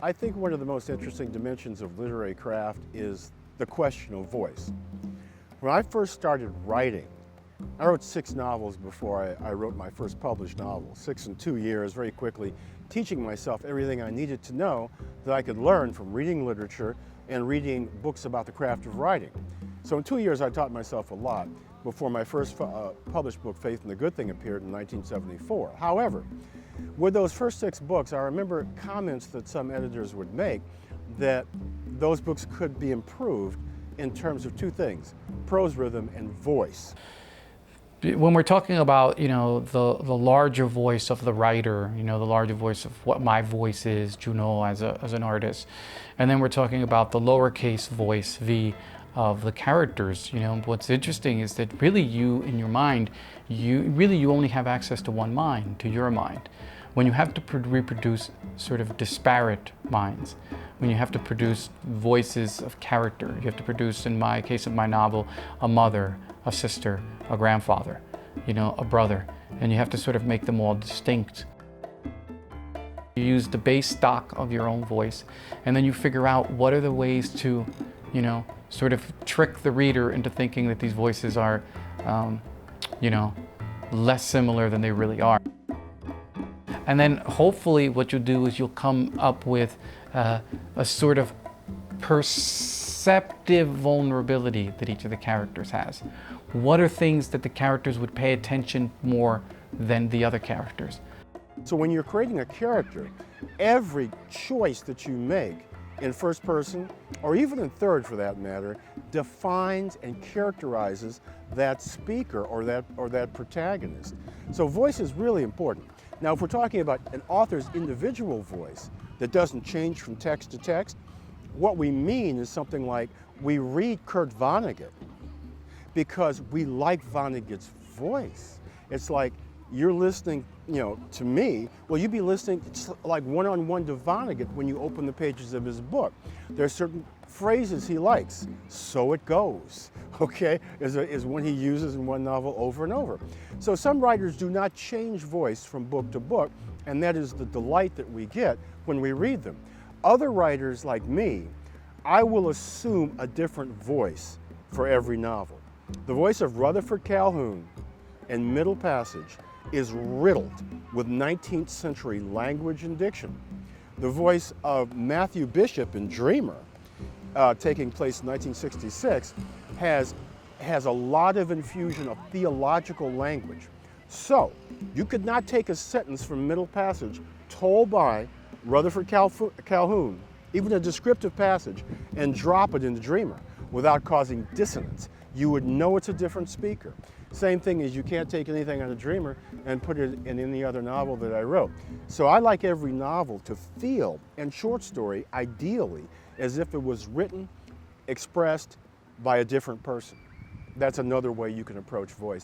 I think one of the most interesting dimensions of literary craft is the question of voice. When I first started writing, I wrote 6 novels before I wrote my first published novel, 6 in 2 years, very quickly, teaching myself everything I needed to know that I could learn from reading literature and reading books about the craft of writing. So in 2 years I taught myself a lot before my first published book, Faith in the Good Thing, appeared in 1974. However, with those first 6 books, I remember comments that some editors would make that those books could be improved in terms of 2 things, prose rhythm and voice. When we're talking about, the larger voice of the writer, the larger voice of what my voice is, Junot as an artist, and then we're talking about the lowercase voice, V, of the characters, what's interesting is that really you, in your mind, you only have access to one mind, to your mind. When you have to reproduce sort of disparate minds, when you have to produce voices of character, you have to produce, in my case of my novel, a mother, a sister, a grandfather, a brother, and you have to sort of make them all distinct. You use the base stock of your own voice, and then you figure out what are the ways to, sort of trick the reader into thinking that these voices are, less similar than they really are. And then hopefully what you'll do is you'll come up with a sort of perceptive vulnerability that each of the characters has. What are things that the characters would pay attention more than the other characters? So when you're creating a character, every choice that you make in first person, or even in third for that matter, defines and characterizes that speaker or that protagonist. So voice is really important. Now, if we're talking about an author's individual voice that doesn't change from text to text, what we mean is something like, we read Kurt Vonnegut because we like Vonnegut's voice. It's like you're listening, to me, well, you'd be listening, it's like one-on-one to Vonnegut when you open the pages of his book. There's certain phrases he likes, so it goes, okay, is one he uses in one novel over and over. So some writers do not change voice from book to book, and that is the delight that we get when we read them. Other writers like me, I will assume a different voice for every novel. The voice of Rutherford Calhoun in Middle Passage is riddled with 19th century language and diction. The voice of Matthew Bishop in Dreamer, taking place in 1966, has a lot of infusion of theological language. So, you could not take a sentence from Middle Passage told by Rutherford Calhoun, even a descriptive passage, and drop it into Dreamer without causing dissonance. You would know it's a different speaker. Same thing as you can't take anything out of Dreamer and put it in any other novel that I wrote. So I like every novel to feel, and short story, ideally, as if it was written, expressed by a different person. That's another way you can approach voice.